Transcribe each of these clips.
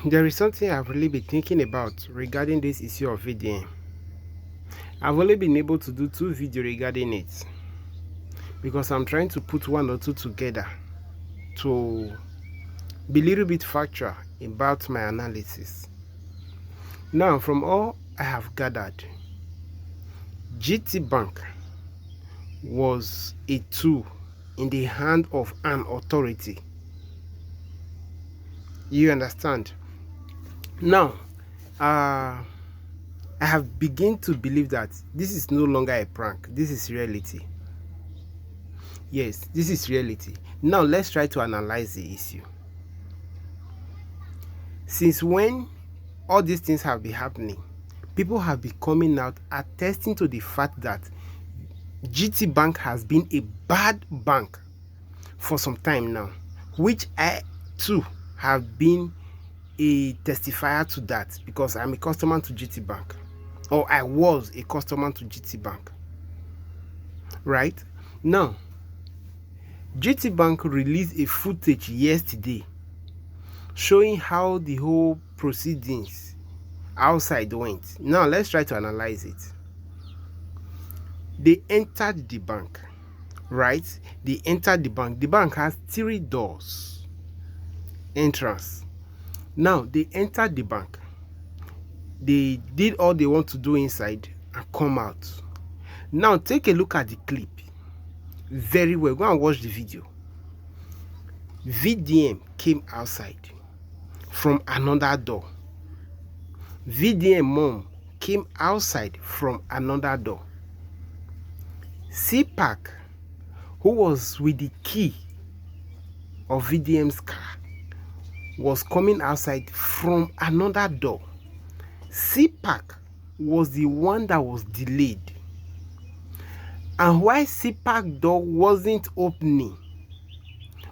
There is something I've really been thinking about regarding this issue of VDM. I've only been able to do 2 videos regarding it because I'm trying to put 1 or 2 together to be a little bit factual about my analysis. Now, from all I have gathered, GT Bank was a tool in the hand of an authority. You understand? Now, I have begun to believe that this is no longer a prank. This is reality. Yes, this is reality. Now, let's try to analyze the issue. Since when all these things have been happening, people have been coming out attesting to the fact that GT Bank has been a bad bank for some time now, which I too have been a testifier to that because I'm a customer to GT Bank, or I was a customer to GT Bank. Right now, GT Bank released a footage yesterday showing how the whole proceedings outside went. Now let's try to analyze it. They entered the bank, right? They entered the bank. The bank has 3 doors entrance. Now they entered the bank. They did all they want to do inside and come out. Now take a look at the clip very well. Go and watch the video. VDM came outside from another door. VDM mom came outside from another door. CPAC, who was with the key of VDM's car, was coming outside from another door. CPAC was the one that was delayed. And why CPAC door wasn't opening,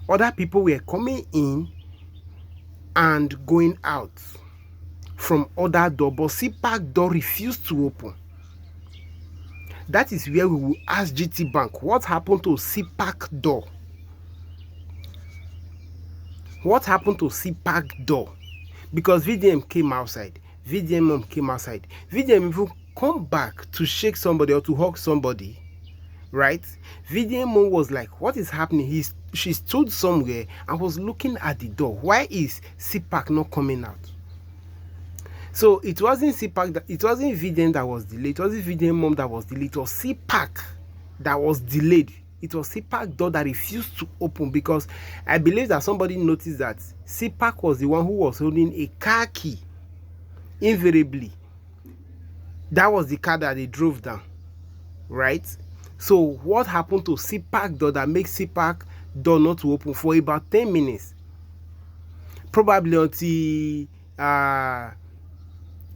other people were coming in and going out from other door, but CPAC door refused to open. That is where we will ask GT Bank, what happened to CPAC door? What happened to CPAC door? Because VDM came outside, VDM mom came outside, VDM even come back to shake somebody or to hug somebody, right? VDM mom was like, what is happening? She stood somewhere and was looking at the door. Why is CPAC not coming out? So it wasn't CPAC, it wasn't VDM that was delayed, it wasn't VDM mom that was delayed, it was CPAC that was delayed. It was CPAC door that refused to open because I believe that somebody noticed that CPAC was the one who was holding a car key. Invariably, that was the car that they drove down, right? So what happened to CPAC door that makes CPAC door not to open for about 10 minutes? Probably until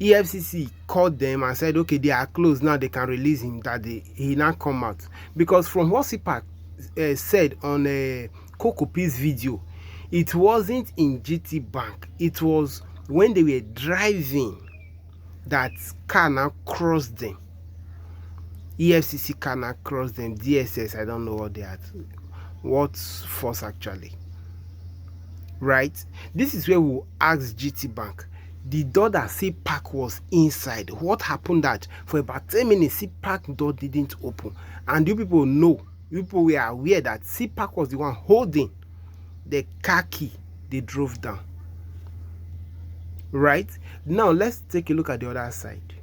EFCC called them and said, okay, they are closed now, they can release him, that he now come out. Because from what CPAC said on Kokopi's video, it wasn't in GT Bank, it was when they were driving that car now crossed them. EFCC car now crossed them. DSS, I don't know what they had, what force actually, right? This is where we will ask GT Bank, the door that CPAC was inside, what happened that for about 10 minutes CPAC door didn't open? And you people know, you people were aware that CPAC was the one holding the car key they drove down, right? Now let's take a look at the other side.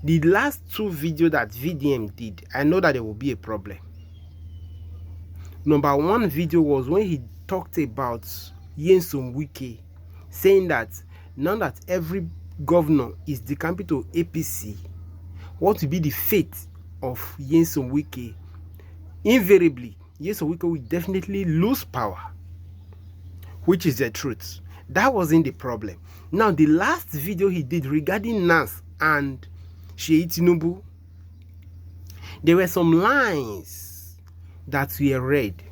The last 2 videos that VDM did, I know that there will be a problem. Number 1 video was when he talked about Nyesom Wike, saying that now that every governor is decamping to APC, what will be the fate of Nyesom Wike? Invariably, Nyesom Wike will definitely lose power, which is the truth. That wasn't the problem. Now, the last video he did regarding Nas and Sheyi Tinubu, there were some lines that were read.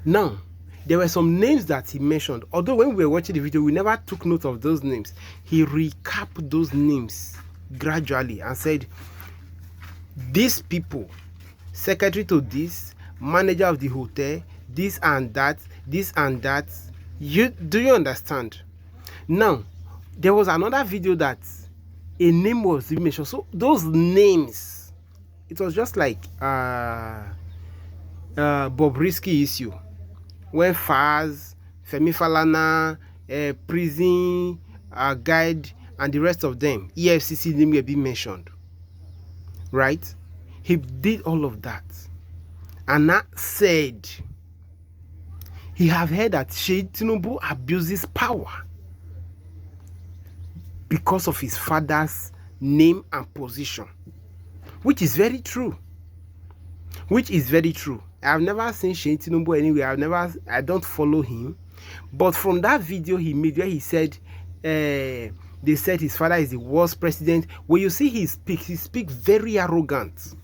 Now, there were some names that he mentioned. Although when we were watching the video, we never took note of those names. He recapped those names gradually and said, these people, secretary to this, manager of the hotel, this and that, Do you understand? Now, there was another video that a name was mentioned. So those names, it was just like Bobrisky issue when Faz, Femi Falana, Prison Guide, and the rest of them, EFCC name will be mentioned, right? He did all of that, and that said he have heard that Sheyi Tinubu abuses power because of his father's name and position, which is very true. Which is very true. I've never seen Sheyi Tinubu anywhere. I don't follow him. But from that video he made where he said, they said his father is the worst president. When you see he speak very arrogant.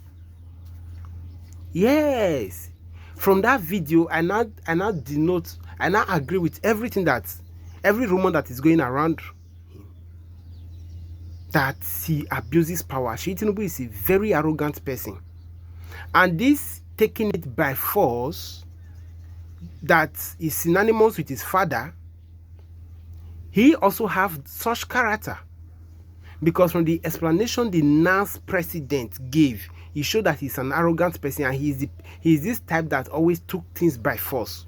Yes. From that video, I now agree with every rumor that is going around him, that he abuses power. Sheyi Tinubu is a very arrogant person. And this taking it by force, that is synonymous with his father, he also have such character. Because from the explanation the NAS president gave, he showed that he's an arrogant person, and he's this type that always took things by force.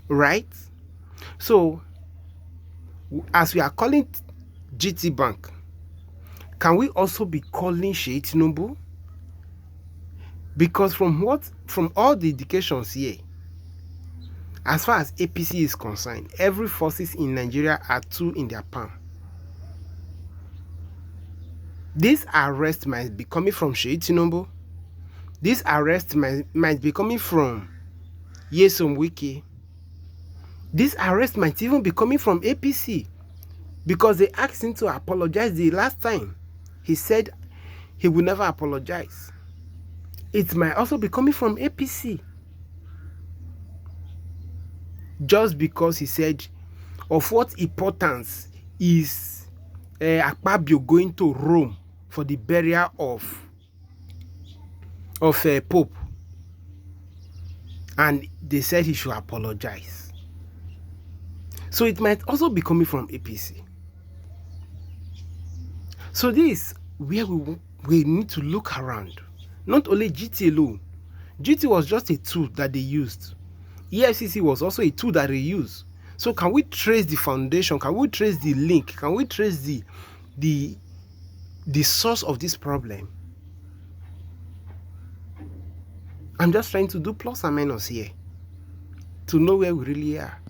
Right? So, as we are calling GT Bank, can we also be calling Sheyi Tinubu? Because from all the indications here, as far as APC is concerned, every forces in Nigeria are two in their palm. This arrest might be coming from Sheyi Tinubu. This arrest might be coming from Nyesom Wike. This arrest might even be coming from APC, because they asked him to apologize the last time. He said he will never apologize. It might also be coming from APC, just because he said, of what importance is Akpabio going to Rome for the burial of Pope, and they said he should apologize. So it might also be coming from APC. So this where we need to look around. Not only GT alone. GT was just a tool that they used. EFCC was also a tool that they used. So can we trace the foundation? Can we trace the link? Can we trace the source of this problem? I'm just trying to do plus and minus here to know where we really are.